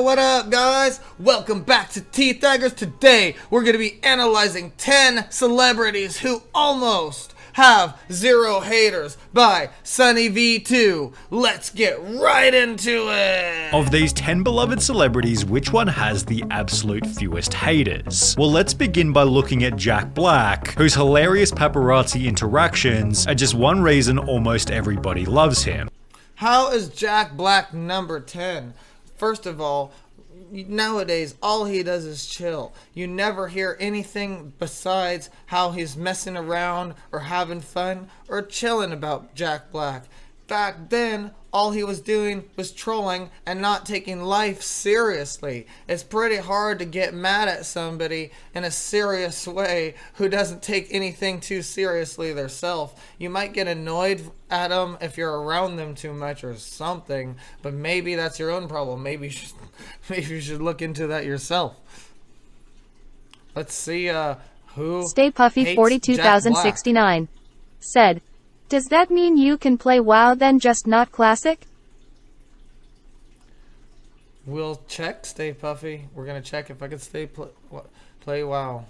what up, guys? Welcome back to teethdaggers. Today, we're going to be analyzing 10 celebrities who almost have zero haters by SunnyV2. Let's get right into it! Of these 10 beloved celebrities, which one has the absolute fewest haters? Well, let's begin by looking at Jack Black, whose hilarious paparazzi interactions are just one reason almost everybody loves him. How is Jack Black number 10? First of all, nowadays all he does is chill. You never hear anything besides how he's messing around or having fun or chilling about Jack Black. Back then, all he was doing was trolling and not taking life seriously. It's pretty hard to get mad at somebody in a serious way who doesn't take anything too seriously themselves. You might get annoyed at them if you're around them too much or something, but maybe that's your own problem. Maybe you should look into that yourself. Let's see who Stay Puffy 42,069 said, "Does that mean you can play WoW then, just not Classic?" We'll check, Stay Puffy. We're gonna check if I can play WoW.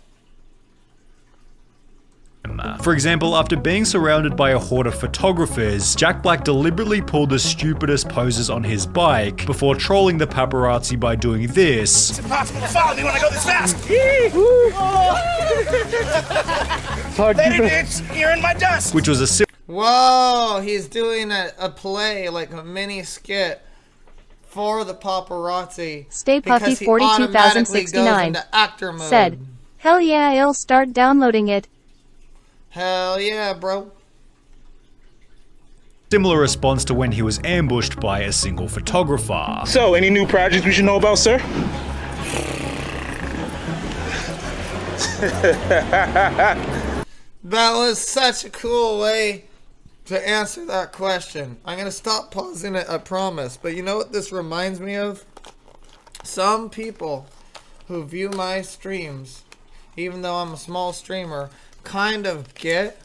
For example, after being surrounded by a horde of photographers, Jack Black deliberately pulled the stupidest poses on his bike before trolling the paparazzi by doing this. It's impossible to follow me when I go this fast. You're in my dust. Which was a Whoa, he's doing a play, like a mini skit for the paparazzi. Stay Puffy 42,069 said, "Hell yeah, I'll start downloading it." Hell yeah, bro. similar response to when he was ambushed by a single photographer. So, any new projects we should know about, sir? That was such a cool way to answer that question. I'm gonna stop pausing it, I promise. But you know what this reminds me of? Some people who view my streams, even though I'm a small streamer, kind of get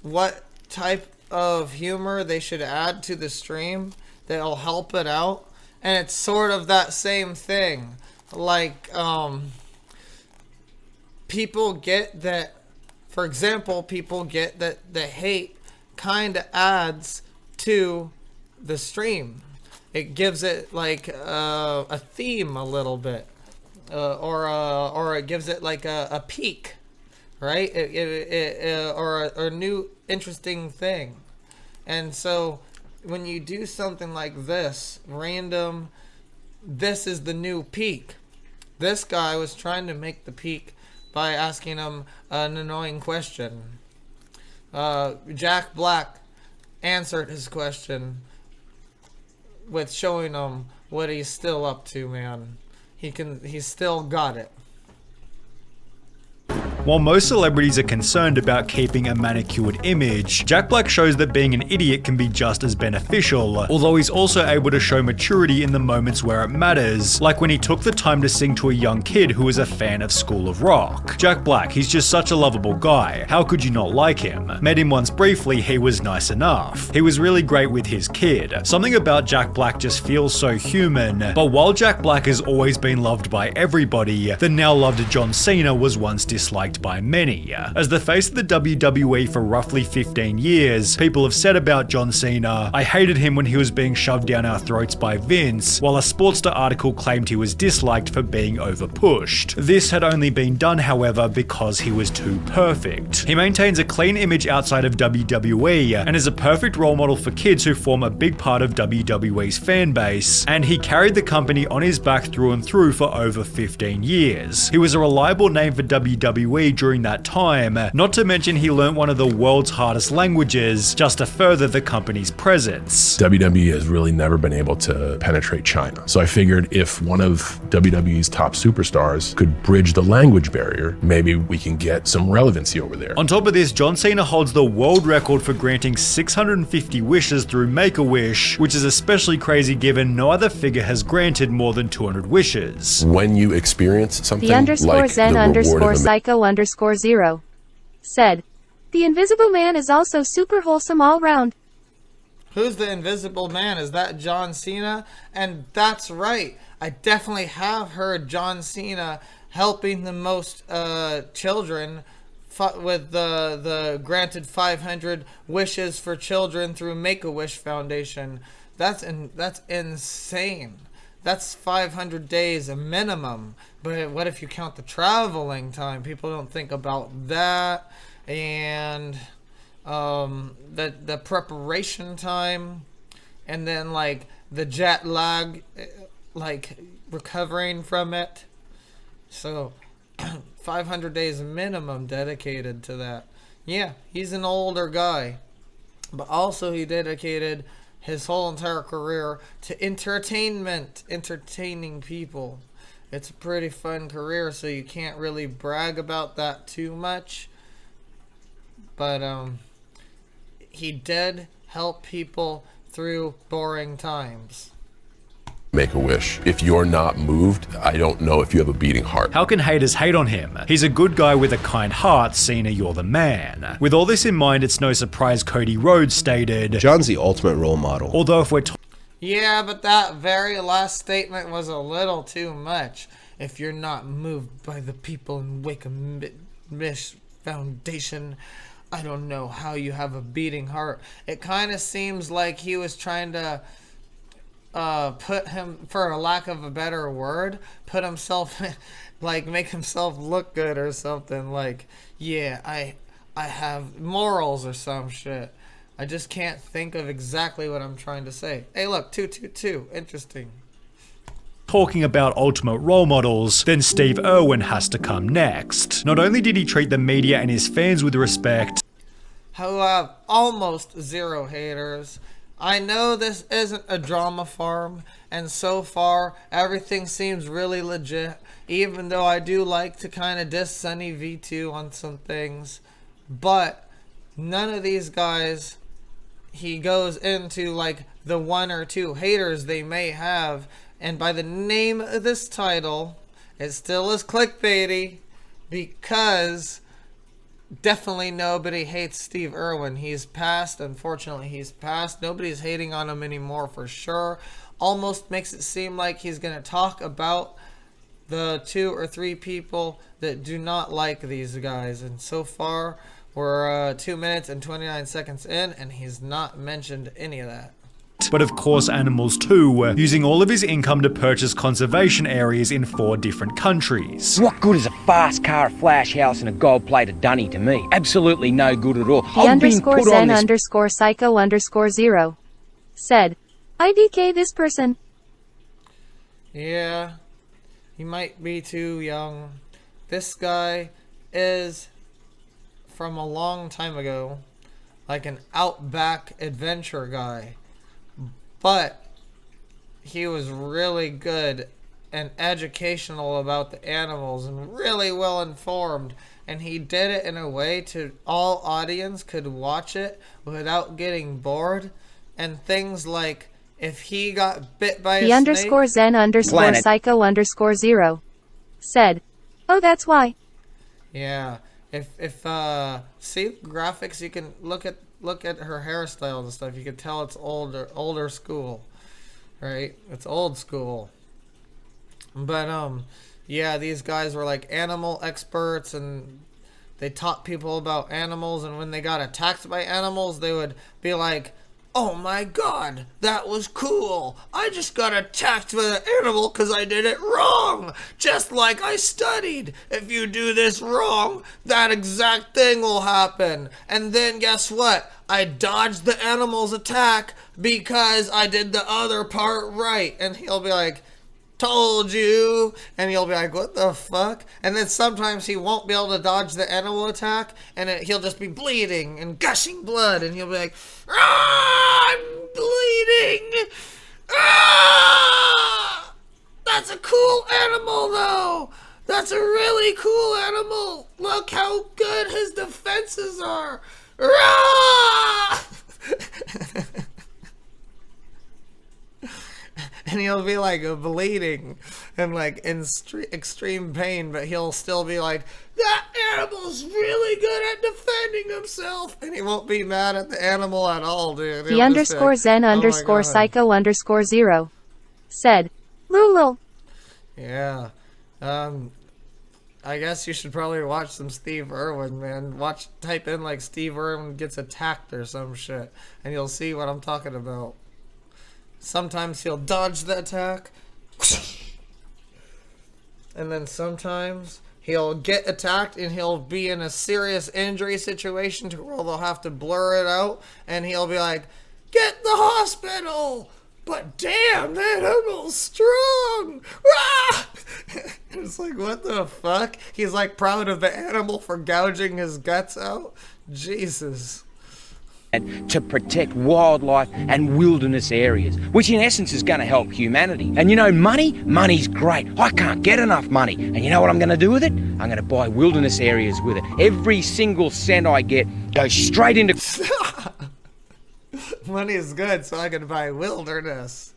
what type of humor they should add to the stream that'll help it out. And it's sort of that same thing. Like, people get that, for example, people get that the hate kind of adds to the stream. It gives it like a theme a little bit, or it gives it like a peak, right? Or a new interesting thing. And so when you do something like this, random, this is the new peak. This guy was trying to make the peak by asking him an annoying question. Jack Black answered his question with showing him what he's still up to, man. He's still got it. While most celebrities are concerned about keeping a manicured image, Jack Black shows that being an idiot can be just as beneficial, although he's also able to show maturity in the moments where it matters, like when he took the time to sing to a young kid who was a fan of School of Rock. Jack Black, he's just such a lovable guy. How could you not like him? Met him once briefly, he was nice enough. He was really great with his kid. Something about Jack Black just feels so human, but while Jack Black has always been loved by everybody, the now loved John Cena was once disliked by many. As the face of the WWE for roughly 15 years, people have said about John Cena, "I hated him when he was being shoved down our throats by Vince," while a Sportster article claimed he was disliked for being overpushed. This had only been done, however, because he was too perfect. He maintains a clean image outside of WWE and is a perfect role model for kids who form a big part of WWE's fan base, and he carried the company on his back through and through for over 15 years. He was a reliable name for WWE during that time, not to mention he learnt one of the world's hardest languages just to further the company's presence. WWE has really never been able to penetrate China, so I figured if one of WWE's top superstars could bridge the language barrier, maybe we can get some relevancy over there. On top of this, John Cena holds the world record for granting 650 wishes through Make-A-Wish, which is especially crazy given no other figure has granted more than 200 wishes. When you experience something The underscore like Zen the underscore reward of Psycho underscore 0 said, "The Invisible Man is also super wholesome all round." Who's the Invisible Man? Is that John Cena? And that's right. I definitely have heard John Cena helping the most children with the granted 500 wishes for children through Make-A-Wish Foundation. That's insane. That's 500 days a minimum. But what if you count the traveling time? People don't think about that. And the preparation time. And then, like, the jet lag, like, recovering from it. So, 500 days minimum dedicated to that. Yeah, he's an older guy. But also he dedicated his whole entire career to entertainment, entertaining people. It's a pretty fun career, so you can't really brag about that too much. But he did help people through boring times. Make a wish. If you're not moved, I don't know if you have a beating heart. How can haters hate on him? He's a good guy with a kind heart, Cena, you're the man. With all this in mind, it's no surprise Cody Rhodes stated, John's the ultimate role model. although if we're Yeah, but that very last statement was a little too much. If you're not moved by the people in Make-A-Wish Foundation, I don't know how you have a beating heart. It kind of seems like he was trying to put him, for a lack of a better word, put himself, like, make himself look good or something. Like, yeah, I have morals or some shit. I just can't think of exactly what I'm trying to say. Hey, look, 222. Interesting. talking about ultimate role models, then Steve Irwin has to come next. Not only did he treat the media and his fans with respect, Who have almost zero haters. I know this isn't a drama farm, and so far everything seems really legit, even though I do like to kind of diss SunnyV2 on some things. But none of these guys, he goes into like the one or two haters they may have, and by the name of this title, it still is clickbaity, because definitely nobody hates Steve Irwin. He's passed. Unfortunately, he's passed. Nobody's hating on him anymore for sure. Almost makes it seem like he's going to talk about the 2 or 3 people that do not like these guys. And so far, we're 2 minutes and 29 seconds in, and he's not mentioned any of that. but of course animals too, using all of his income to purchase conservation areas in 4 different countries. What good is a fast car, a flash house, and a gold-plated dunny to me? Absolutely no good at all. The underscore Zen underscore psycho underscore 0 said, IDK this person. Yeah, he might be too young. This guy is from a long time ago, like an outback adventure guy. But he was really good and educational about the animals and really well informed. And he did it in a way to all audience could watch it without getting bored. And things like if he got bit by a snake. The underscore Zen underscore psycho underscore 0 said, oh, that's why. Yeah. If see graphics, you can look at her hairstyles and stuff. You can tell it's older school, right? It's old school. But yeah, these guys were like animal experts, and they taught people about animals. And when they got attacked by animals, they would be like, oh my god, that was cool. I just got attacked by an animal because I did it wrong. Just like I studied. If you do this wrong, that exact thing will happen. And then guess what? I dodged the animal's attack because I did the other part right. And he'll be like, told you. And you'll be like, what the fuck? And then sometimes he won't be able to dodge the animal attack, and he'll just be bleeding and gushing blood, and he'll be like, ah, I'm bleeding. Ah, that's a cool animal though. That's a really cool animal. Look how good his defenses are. Ah! And he'll be like bleeding and like in extreme pain, but he'll still be like, that animal's really good at defending himself, and he won't be mad at the animal at all, dude. The underscore Zen underscore psycho underscore 0 said, Lulul, Yeah. I guess you should probably watch some Steve Irwin, man. Type in like Steve Irwin gets attacked or some shit, and you'll see what I'm talking about. Sometimes he'll dodge the attack, and then sometimes he'll get attacked and he'll be in a serious injury situation to where they'll have to blur it out, and he'll be like, "Get the hospital!" But damn, that animal's strong! Ah! It's like, what the fuck? He's like proud of the animal for gouging his guts out? Jesus. And to protect wildlife and wilderness areas, which in essence is going to help humanity. And you know, money's great. I can't get enough money. And you know what I'm going to do with it? I'm going to buy wilderness areas with it. Every single cent I get goes straight into... Money is good, so I can buy wilderness.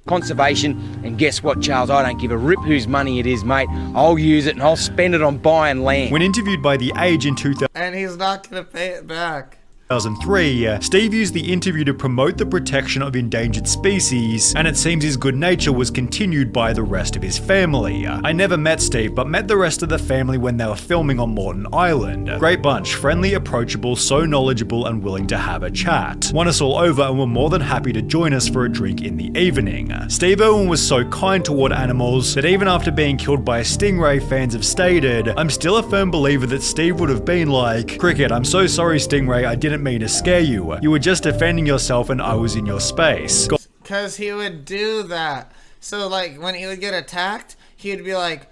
Conservation. And guess what, Charles? I don't give a rip whose money it is, mate. I'll use it and I'll spend it on buying land. When interviewed by The Age in 2000, And he's not going to pay it back. 2003, Steve used the interview to promote the protection of endangered species, and it seems his good nature was continued by the rest of his family. I never met Steve, but met the rest of the family when they were filming on Morton Island. Great bunch, friendly, approachable, so knowledgeable and willing to have a chat. Won us all over and were more than happy to join us for a drink in the evening. Steve Irwin was so kind toward animals that even after being killed by a stingray, fans have stated, "I'm still a firm believer that Steve would have been like, Cricket, I'm so sorry Stingray, I didn't mean to scare you. You were just defending yourself and I was in your space." Because he would do that. So, like, when he would get attacked, he'd be like,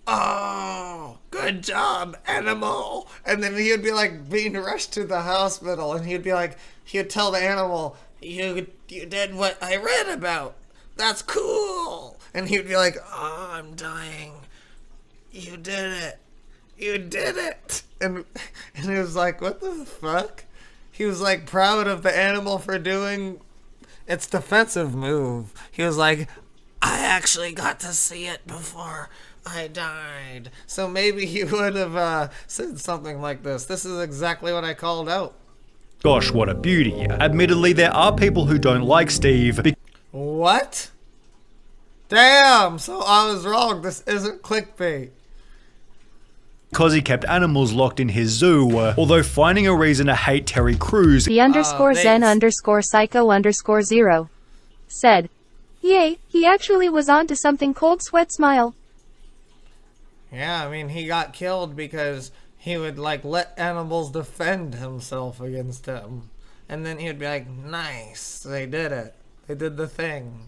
"Oh, good job, animal." And then he would be, like, being rushed to the hospital. And he'd be like, he would tell the animal, you did what I read about. That's cool." And he'd be like, "Oh, I'm dying. You did it. You did it." And it was like, what the fuck? He was like proud of the animal for doing its defensive move. He was like, "I actually got to see it before I died." So maybe he would have said something like this. This is exactly what I called out. Gosh, what a beauty. Admittedly, there are people who don't like Steve What? Damn, so I was wrong. This isn't clickbait. because he kept animals locked in his zoo, although finding a reason to hate Terry Crews The underscore zen underscore psycho underscore 0 said, "Yay, he actually was onto something. Cold sweat smile." Yeah, I mean, he got killed because he would, like, let animals defend himself against him. And then he would be like, "Nice, they did it. They did the thing."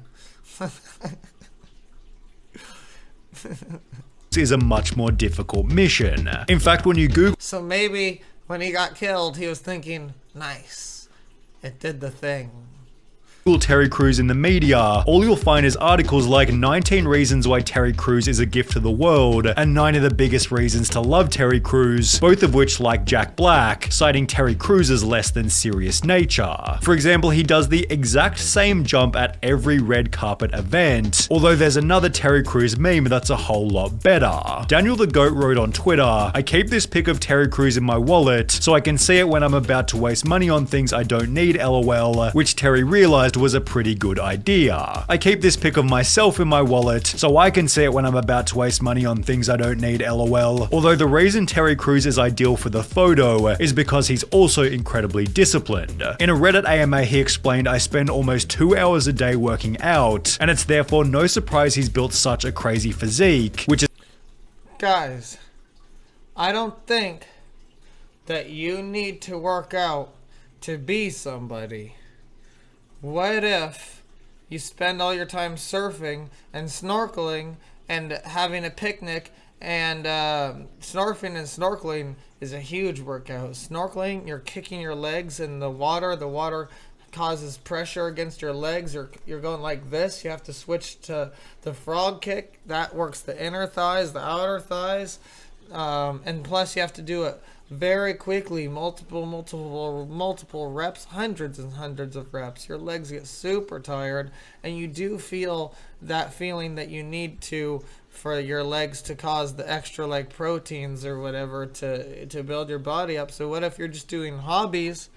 is a much more difficult mission. In fact, when you Google So maybe when he got killed, he was thinking, "Nice, it did the thing." Terry Crews in the media, all you'll find is articles like 19 reasons why Terry Crews is a gift to the world, and 9 of the biggest reasons to love Terry Crews, both of which, like Jack Black, citing Terry Crews' less than serious nature. For example, he does the exact same jump at every red carpet event, although there's another Terry Crews meme that's a whole lot better. Daniel the Goat wrote on Twitter, "I keep this pic of Terry Crews in my wallet so I can see it when I'm about to waste money on things I don't need, lol," which Terry realized was a pretty good idea. "I keep this pic of myself in my wallet so I can see it when I'm about to waste money on things I don't need, lol." Although the reason Terry Crews is ideal for the photo is because he's also incredibly disciplined. In a Reddit AMA, he explained, "I spend almost 2 hours a day working out, and it's therefore no surprise he's built such a crazy physique," which is Guys, I don't think that you need to work out to be somebody. What if you spend all your time surfing and snorkeling and having a picnic, and surfing and snorkeling is a huge workout. Snorkeling, you're kicking your legs in the water causes pressure against your legs, you're going like this, you have to switch to the frog kick, that works the inner thighs, the outer thighs, and plus you have to do it very quickly, multiple reps, hundreds and hundreds of reps. Your legs get super tired, and you do feel that feeling that you need to for your legs to cause the extra, like, proteins or whatever to build your body up. So what if you're just doing hobbies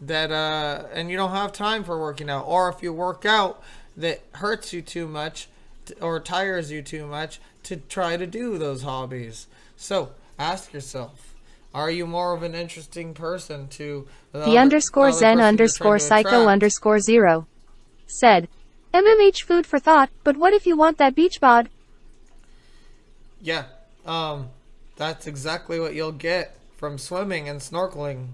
that and you don't have time for working out, or if you work out that hurts you too much or tires you too much to try to do those hobbies. So ask yourself, are you more of an interesting person to The underscore zen underscore psycho underscore 0 said, MMH food for thought, but what if you want that beach bod? Yeah, that's exactly what you'll get from swimming and snorkeling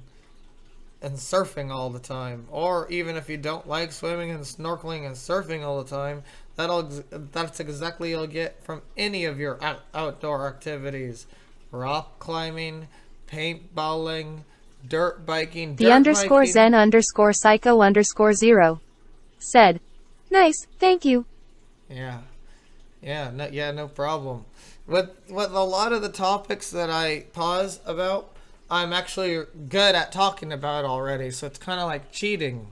and surfing all the time. Or even if you don't like swimming and snorkeling and surfing all the time, that's exactly you'll get from any of your outdoor activities. Rock climbing, paintballing, dirt biking. The underscore zen underscore psycho underscore 0 said, nice, thank you. Yeah, no problem. With a lot of the topics that I pause about, I'm actually good at talking about already, so it's kind of like cheating.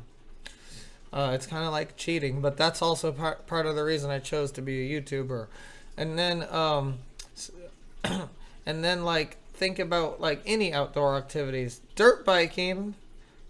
But that's also part of the reason I chose to be a YouTuber. And then like think about like any outdoor activities. Dirt biking,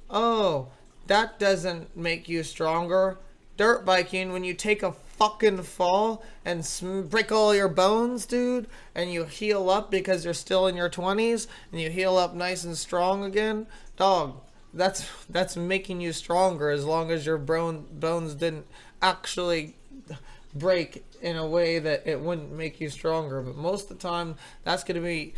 oh, that doesn't make you stronger. Dirt biking, when you take a fucking fall and break all your bones, dude, and you heal up because you're still in your 20s and you heal up nice and strong again, dog, that's making you stronger as long as your bones didn't actually break in a way that it wouldn't make you stronger. But most of the time, that's going to be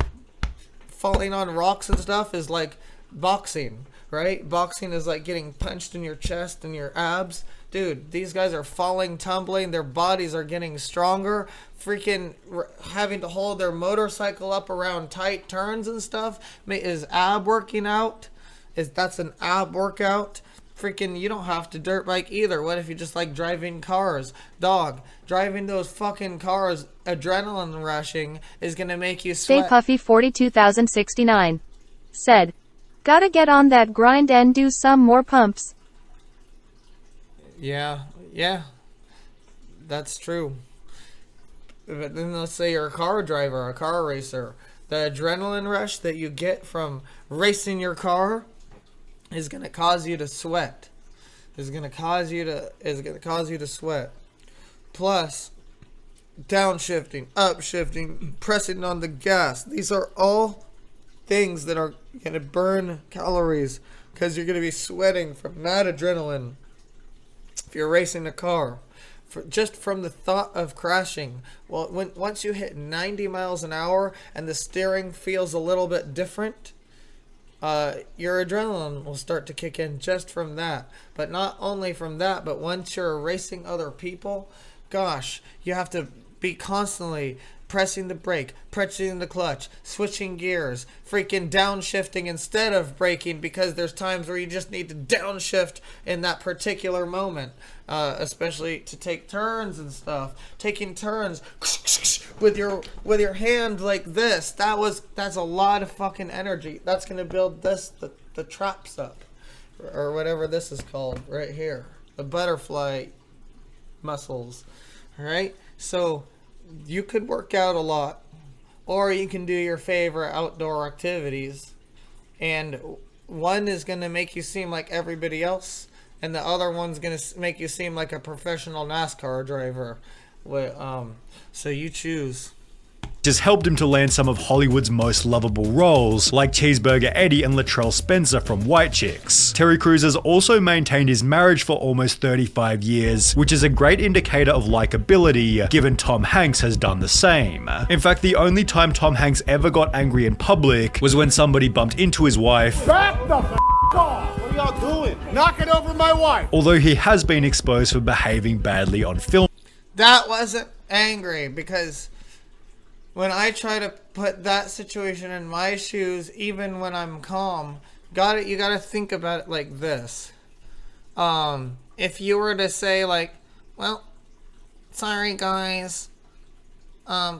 falling on rocks and stuff is like boxing, right? Boxing is like getting punched in your chest and your abs. Dude, these guys are falling, tumbling, their bodies are getting stronger, freaking having to hold their motorcycle up around tight turns and stuff. Is ab working out? That's an ab workout? Freaking, you don't have to dirt bike either. What if you just like driving cars? Dog, driving those fucking cars, adrenaline rushing, is gonna make you sweat. Stay Puffy 42069 said, gotta get on that grind and do some more pumps. Yeah, that's true. But then let's say you're a car driver, a car racer. The adrenaline rush that you get from racing your car is gonna cause you to sweat. Is gonna cause you to sweat. Plus, downshifting, upshifting, pressing on the gas. These are all things that are gonna burn calories because you're gonna be sweating from that adrenaline. If you're racing a car, just from the thought of crashing, well, once you hit 90 miles an hour and the steering feels a little bit different, your adrenaline will start to kick in just from that. But not only from that, but once you're racing other people, gosh, you have to be constantly pressing the brake, pressing the clutch, switching gears, freaking downshifting instead of braking, because there's times where you just need to downshift in that particular moment, especially to take turns and stuff. Taking turns with your hand like this, that's a lot of fucking energy. That's gonna build the traps up, or whatever this is called right here, the butterfly muscles. All right, so you could work out a lot, or you can do your favorite outdoor activities, and one is going to make you seem like everybody else, and the other one's going to make you seem like a professional NASCAR driver. So you choose. Has helped him to land some of Hollywood's most lovable roles, like Cheeseburger Eddie and Latrell Spencer from White Chicks. Terry Crews has also maintained his marriage for almost 35 years, which is a great indicator of likability, given Tom Hanks has done the same. In fact, the only time Tom Hanks ever got angry in public was when somebody bumped into his wife. Back the off! What are y'all doing? Knocking over my wife! Although he has been exposed for behaving badly on film. That wasn't angry, because when I try to put that situation in my shoes, even when I'm calm, you gotta think about it like this. If you were to say like, well, sorry guys,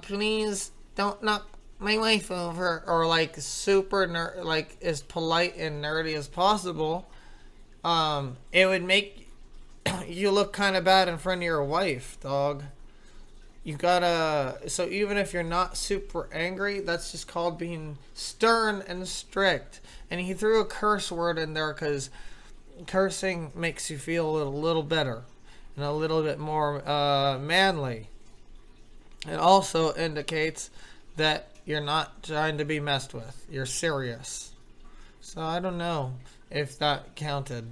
please don't knock my wife over, or like super like as polite and nerdy as possible, it would make you look kind of bad in front of your wife, dog. You gotta, so even if you're not super angry, that's just called being stern and strict. And he threw a curse word in there because cursing makes you feel a little better and a little bit more manly. It also indicates that you're not trying to be messed with. You're serious. So I don't know if that counted.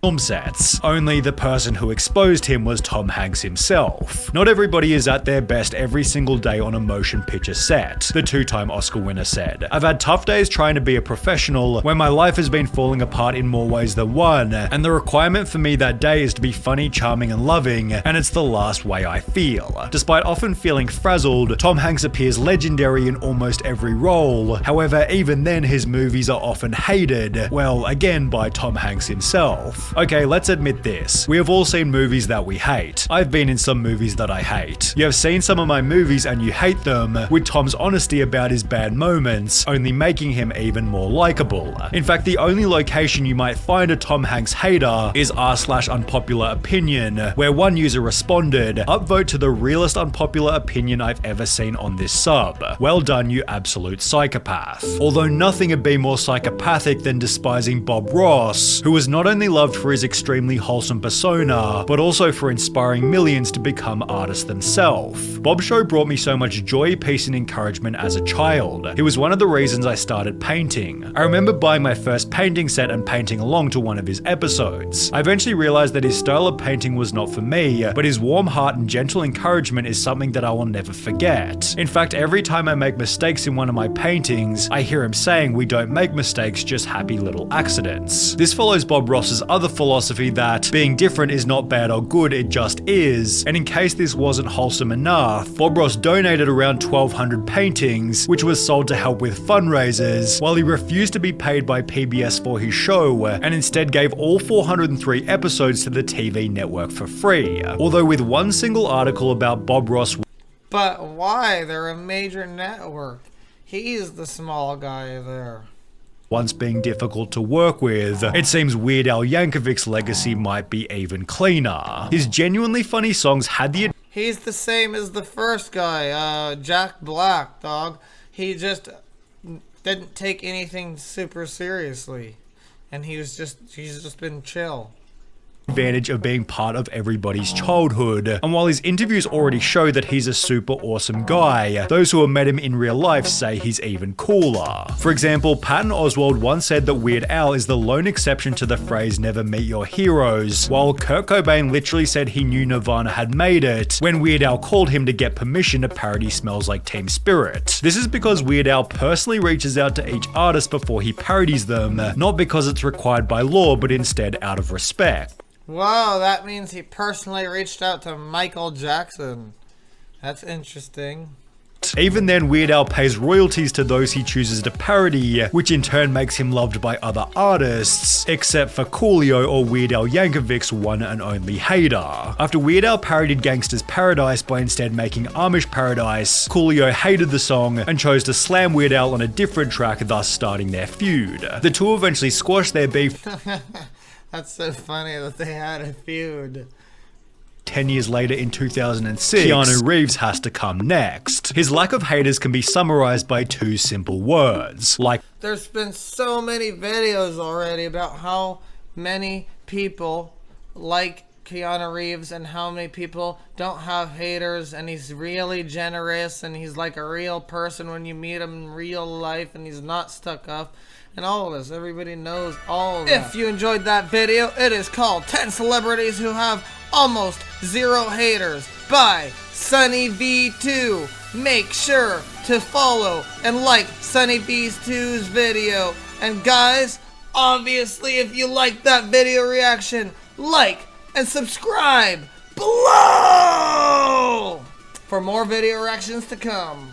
Film sets. Only the person who exposed him was Tom Hanks himself. Not everybody is at their best every single day on a motion picture set, the two-time Oscar winner said. I've had tough days trying to be a professional where my life has been falling apart in more ways than one, and the requirement for me that day is to be funny, charming, and loving, and it's the last way I feel. Despite often feeling frazzled, Tom Hanks appears legendary in almost every role. However, even then his movies are often hated, well, again by Tom Hanks himself. Okay, let's admit this. We have all seen movies that we hate. I've been in some movies that I hate. You have seen some of my movies and you hate them, with Tom's honesty about his bad moments only making him even more likable. In fact, the only location you might find a Tom Hanks hater is r/unpopular opinion, where one user responded, "Upvote to the realest unpopular opinion I've ever seen on this sub. Well done, you absolute psychopath." Although nothing would be more psychopathic than despising Bob Ross, who was not only loved for his extremely wholesome persona, but also for inspiring millions to become artists themselves. Bob's show brought me so much joy, peace, and encouragement as a child. He was one of the reasons I started painting. I remember buying my first painting set and painting along to one of his episodes. I eventually realized that his style of painting was not for me, but his warm heart and gentle encouragement is something that I will never forget. In fact, every time I make mistakes in one of my paintings, I hear him saying, "We don't make mistakes, just happy little accidents." This follows Bob Ross's other philosophy that being different is not bad or good, it just is. And in case this wasn't wholesome enough, Bob Ross donated around 1,200 paintings, which was sold to help with fundraisers, while he refused to be paid by PBS for his show, and instead gave all 403 episodes to the TV network for free. Although with one single article about Bob Ross. But why? They're a major network. He's the small guy there. Once being difficult to work with, it seems Weird Al Yankovic's legacy might be even cleaner. His genuinely funny songs had the... He's the same as the first guy, Jack Black, dog. He just didn't take anything super seriously. And he's just been chill. Advantage of being part of everybody's childhood, and while his interviews already show that he's a super awesome guy, those who have met him in real life say he's even cooler. For example, Patton Oswalt once said that Weird Al is the lone exception to the phrase "never meet your heroes," while Kurt Cobain literally said he knew Nirvana had made it when Weird Al called him to get permission to parody Smells Like Teen Spirit. This is because Weird Al personally reaches out to each artist before he parodies them, not because it's required by law, but instead out of respect. Whoa, that means he personally reached out to Michael Jackson. That's interesting. Even then, Weird Al pays royalties to those he chooses to parody, which in turn makes him loved by other artists, except for Coolio or Weird Al Yankovic's one and only hater. After Weird Al parodied Gangsta's Paradise by instead making Amish Paradise, Coolio hated the song and chose to slam Weird Al on a different track, thus starting their feud. The two eventually squashed their beef. That's so funny that they had a feud. 10 years later in 2006, Keanu Reeves has to come next. His lack of haters can be summarized by two simple words, like... There's been so many videos already about how many people like Keanu Reeves and how many people don't have haters, and he's really generous and he's like a real person when you meet him in real life and he's not stuck up. And all of this, everybody knows all of that. If you enjoyed that video, it is called 10 Celebrities Who Have Almost Zero Haters by SunnyV2. Make sure to follow and like SunnyV2's video. And guys, obviously if you like that video reaction, like and subscribe below for more video reactions to come.